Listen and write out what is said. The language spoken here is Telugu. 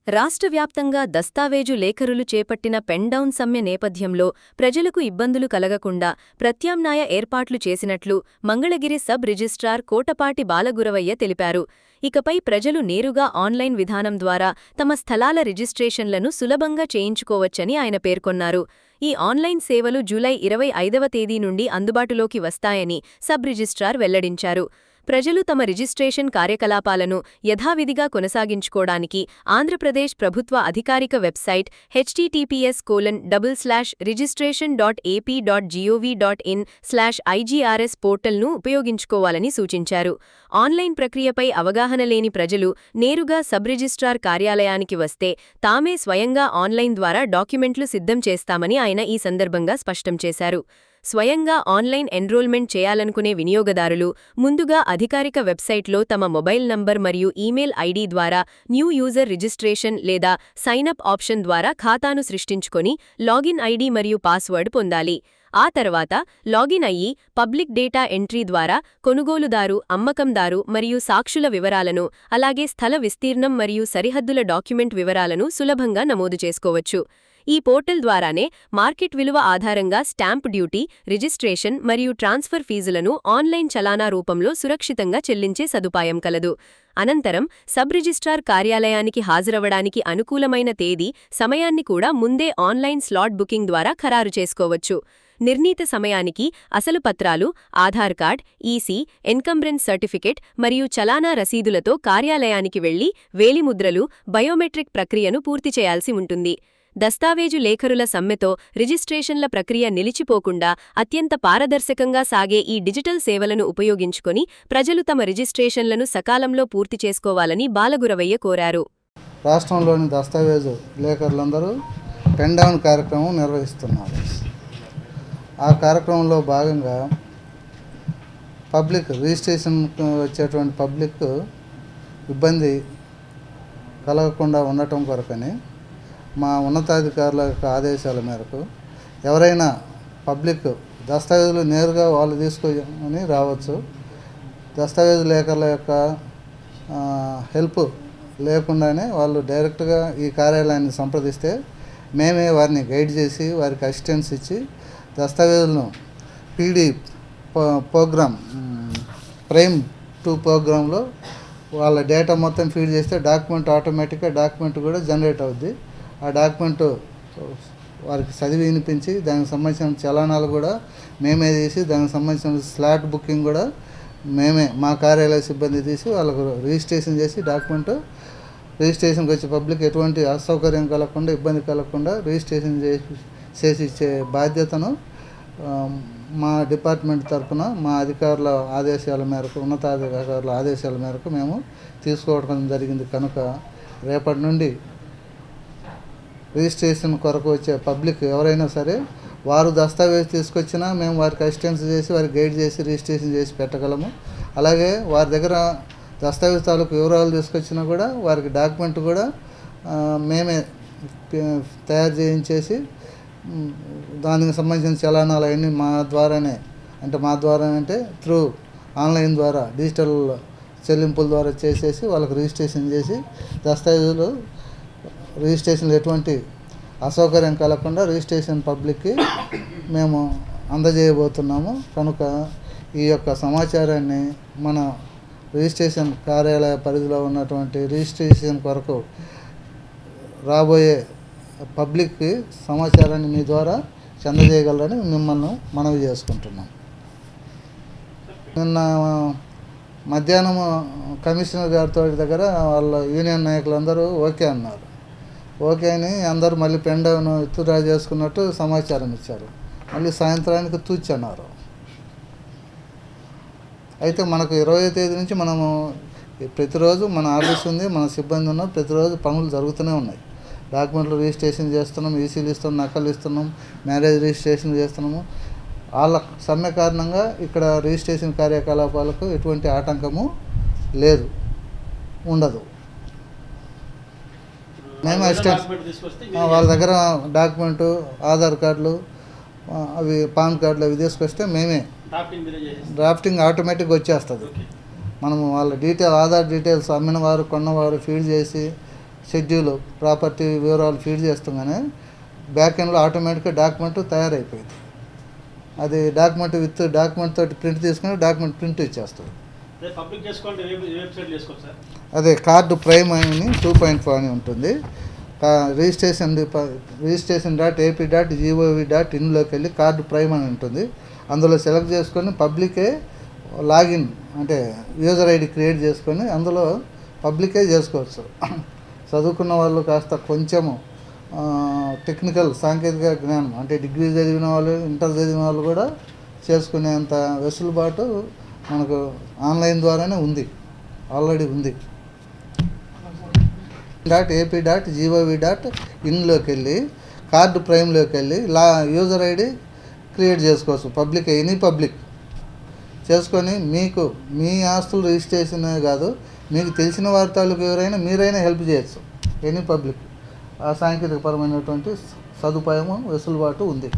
రాష్ట్ర వ్యాప్తంగా దస్తావేజు లేఖరులు చేపట్టిన పెన్డౌన్ సమ్మె నేపథ్యంలో ప్రజలకు ఇబ్బందులు కలగకుండా ప్రత్యామ్నాయ ఏర్పాట్లు చేసినట్లు మంగళగిరి సబ్ రిజిస్ట్రార్ కోటపాటి బాలగురవయ్య తెలిపారు. ఇకపై ప్రజలు నేరుగా ఆన్లైన్ విధానం ద్వారా తమ స్థలాల రిజిస్ట్రేషన్లను సులభంగా చేయించుకోవచ్చని ఆయన పేర్కొన్నారు. ఈ ఆన్లైన్ సేవలు జూలై 25వ తేదీ నుండి అందుబాటులోకి వస్తాయని సబ్ రిజిస్ట్రార్ వెల్లడించారు. ప్రజలు తమ రిజిస్ట్రేషన్ కార్యకలాపాలను యథావిధిగా కొనసాగించుకోవడానికి ఆంధ్రప్రదేశ్ ప్రభుత్వ అధికారిక వెబ్సైట్ https:/registration.ap.gov.in/IGRS పోర్టల్ను ఉపయోగించుకోవాలని సూచించారు. ఆన్లైన్ ప్రక్రియపై అవగాహన లేని ప్రజలు నేరుగా సబ్ రిజిస్ట్రార్ కార్యాలయానికి వస్తే తామే స్వయంగా ఆన్లైన్ ద్వారా డాక్యుమెంట్లు సిద్ధం చేస్తామని ఆయన ఈ సందర్భంగా స్పష్టం చేశారు. స్వయంగా ఆన్లైన్ ఎన్రోల్మెంట్ చేయాలనుకునే వినియోగదారులు ముందుగా అధికారిక వెబ్సైట్లో తమ మొబైల్ నంబర్ మరియు ఈమెయిల్ ఐడి ద్వారా న్యూ యూజర్ రిజిస్ట్రేషన్ లేదా సైనప్ ఆప్షన్ ద్వారా ఖాతాను సృష్టించుకొని లాగిన్ ఐడి మరియు పాస్వర్డ్ పొందాలి. ఆ తర్వాత లాగిన్ అయ్యి పబ్లిక్ డేటా ఎంట్రీ ద్వారా కొనుగోలుదారు, అమ్మకందారు మరియు సాక్షుల వివరాలను, అలాగే స్థల విస్తీర్ణం మరియు సరిహద్దుల డాక్యుమెంట్ వివరాలను సులభంగా నమోదు చేసుకోవచ్చు. ఈ పోర్టల్ ద్వారానే మార్కెట్ విలువ ఆధారంగా స్టాంప్ డ్యూటీ, రిజిస్ట్రేషన్ మరియు ట్రాన్స్ఫర్ ఫీజులను ఆన్లైన్ చలానా రూపంలో సురక్షితంగా చెల్లించే సదుపాయం కలదు. అనంతరం సబ్ రిజిస్ట్రార్ కార్యాలయానికి హాజరవడానికి అనుకూలమైన తేదీ, సమయాన్ని కూడా ముందే ఆన్లైన్ స్లాట్ బుకింగ్ ద్వారా ఖరారు చేసుకోవచ్చు. నిర్ణీత సమయానికి అసలు పత్రాలు, ఆధార్ కార్డ్, ఈసీ, ఎన్కంబ్రెన్స్ సర్టిఫికెట్ మరియు చలానా రసీదులతో కార్యాలయానికి వెళ్లి వేలిముద్రలు, బయోమెట్రిక్ ప్రక్రియను పూర్తి చేయాల్సి ఉంటుంది. దస్తావేజు లేఖరుల సమ్మెతో రిజిస్ట్రేషన్ల ప్రక్రియ నిలిచిపోకుండా అత్యంత పారదర్శకంగా సాగే ఈ డిజిటల్ సేవలను ఉపయోగించుకొని ప్రజలు తమ రిజిస్ట్రేషన్లను సకాలంలో పూర్తి చేసుకోవాలని బాలగురవయ్య కోరారు. రాష్ట్రంలోని దస్తావేజు లేఖరులందరూ పెన్డౌన్ కార్యక్రమం నిర్వహిస్తున్నారు. ఆ కార్యక్రమంలో భాగంగా పబ్లిక్ రిజిస్ట్రేషన్ వచ్చేటువంటి పబ్లిక్ ఇబ్బంది కలగకుండా ఉండటం కొరకని మా ఉన్నతాధికారుల యొక్క ఆదేశాల మేరకు ఎవరైనా పబ్లిక్ దస్తావేజులు నేరుగా వాళ్ళు తీసుకొని రావచ్చు. దస్తావేజు లేఖల యొక్క హెల్ప్ లేకుండానే వాళ్ళు డైరెక్ట్గా ఈ కార్యాలయాన్ని సంప్రదిస్తే మేమే వారిని గైడ్ చేసి వారికి అసిస్టెన్స్ ఇచ్చి దస్తావేజులను పీడీ ప్రోగ్రామ్ ప్రైమ్ 2 ప్రోగ్రాంలో వాళ్ళ డేటా మొత్తం ఫీడ్ చేస్తే ఆటోమేటిక్గా డాక్యుమెంట్ కూడా జనరేట్ అవుద్ది. ఆ డాక్యుమెంటు వారికి చదివి వినిపించి దానికి సంబంధించిన చలానాలు కూడా మేమే తీసి దానికి సంబంధించిన స్లాట్ బుకింగ్ కూడా మేమే మా కార్యాలయ సిబ్బంది తీసి వాళ్ళకు రిజిస్ట్రేషన్ చేసి రిజిస్ట్రేషన్కి వచ్చే పబ్లిక్ ఎటువంటి అసౌకర్యం కలగకుండా, ఇబ్బంది కలగకుండా రిజిస్ట్రేషన్ చేసి ఇచ్చే బాధ్యతను మా డిపార్ట్మెంట్ తరఫున మా అధికారుల ఆదేశాల మేరకు, ఉన్నతాధికారుల ఆదేశాల మేరకు మేము తీసుకోవడం జరిగింది. కనుక రేపటి నుండి రిజిస్ట్రేషన్ కొరకు వచ్చే పబ్లిక్ ఎవరైనా సరే వారు దస్తావేజ్ తీసుకొచ్చినా మేము వారికి అసిస్టెన్స్ చేసి వారికి గైడ్ చేసి రిజిస్ట్రేషన్ చేసి పెట్టగలము. అలాగే వారి దగ్గర దస్తావేజ్ తాలూకు వివరాలు తీసుకొచ్చినా కూడా వారికి డాక్యుమెంట్ కూడా మేమే తయారు చేయించేసి దానికి సంబంధించిన చలానాలు అవన్నీ మా ద్వారానే అంటే త్రూ ఆన్లైన్ ద్వారా డిజిటల్ చెల్లింపుల ద్వారా చేసేసి వాళ్ళకి రిజిస్ట్రేషన్ చేసి రిజిస్ట్రేషన్లో ఎటువంటి అసౌకర్యం కలగకుండా రిజిస్ట్రేషన్ పబ్లిక్కి మేము అందజేయబోతున్నాము. కనుక ఈ యొక్క సమాచారాన్ని మన రిజిస్ట్రేషన్ కార్యాలయ పరిధిలో ఉన్నటువంటి రిజిస్ట్రేషన్ కొరకు రాబోయే పబ్లిక్కి సమాచారాన్ని మీ ద్వారా చెందజేయగలరని మిమ్మల్ని మనవి చేసుకుంటున్నాం. నిన్న మధ్యాహ్నం కమిషనర్ గారితో దగ్గర వాళ్ళ యూనియన్ నాయకులందరూ ఓకే అన్నారు. ఓకే అని అందరూ మళ్ళీ పెన్డౌన్ విత్డ్రా చేసుకున్నట్టు సమాచారం ఇచ్చారు. మళ్ళీ సాయంత్రానికి అన్నారు. అయితే మనకు 20వ తేదీ నుంచి మనము ప్రతిరోజు మన ఆఫీస్ ఉంది, మన సిబ్బంది ఉన్నాం, ప్రతిరోజు పనులు జరుగుతూనే ఉన్నాయి. డాక్యుమెంట్లు రిజిస్ట్రేషన్ చేస్తున్నాం, ఈసీలు ఇస్తున్నాం, నకలు ఇస్తున్నాం, మ్యారేజ్ రిజిస్ట్రేషన్ చేస్తున్నాము. వాళ్ళ సమ్మె కారణంగా ఇక్కడ రిజిస్ట్రేషన్ కార్యకలాపాలకు ఎటువంటి ఆటంకము లేదు, ఉండదు. మేము అసిస్టెంట్ వాళ్ళ దగ్గర డాక్యుమెంటు, ఆధార్ కార్డులు, అవి పాన్ కార్డులు అవి తీసుకొస్తే మేమే డ్రాఫ్టింగ్ ఆటోమేటిక్గా వచ్చేస్తుంది. మనము వాళ్ళ ఆధార్ డీటెయిల్స్ అమ్మిన వారు, కొన్నవారు ఫీడ్ చేసి షెడ్యూల్ ప్రాపర్టీ వివరాలు ఫీడ్ చేస్తాగానే బ్యాక్ ఎండ్లో ఆటోమేటిక్గా డాక్యుమెంట్ తయారైపోయింది. అది డాక్యుమెంట్ విత్ డాక్యుమెంట్ తోటి ప్రింట్ తీసుకుని డాక్యుమెంట్ ప్రింట్ ఇచ్చేస్తుంది. పబ్లిక్ చేసుకోవాలంటే వెబ్సైట్ చేసుకోవచ్చు సార్. అదే కార్డు ప్రైమ్ అని 2.4 అని ఉంటుంది. registration.ap.gov.in వెళ్ళి కార్డు ప్రైమ్ అని ఉంటుంది. అందులో సెలెక్ట్ చేసుకొని పబ్లికే లాగిన్ అంటే యూజర్ ఐడి క్రియేట్ చేసుకొని అందులో పబ్లికే చేసుకోవచ్చు. చదువుకున్న వాళ్ళు కాస్త కొంచెము టెక్నికల్ సాంకేతిక జ్ఞానం అంటే డిగ్రీ చదివిన వాళ్ళు, ఇంటర్ చదివిన వాళ్ళు కూడా చేసుకునేంత వెసులుబాటు మనకు ఆన్లైన్ ద్వారానే ఉంది, ఆల్రెడీ ఉంది. .ap.gov.in వెళ్ళి కార్డు ప్రైమ్లోకి వెళ్ళి యూజర్ ఐడి క్రియేట్ చేసుకోవచ్చు. పబ్లిక్ ఎనీ పబ్లిక్ చేసుకొని మీకు మీ ఆస్తులు రిజిస్ట్రేషనే కాదు, మీకు తెలిసిన వారి తాలూకు ఎవరైనా మీరైనా హెల్ప్ చేయొచ్చు. ఎనీ పబ్లిక్ ఆ సాంకేతికపరమైనటువంటి సదుపాయము వెసులుబాటు ఉంది.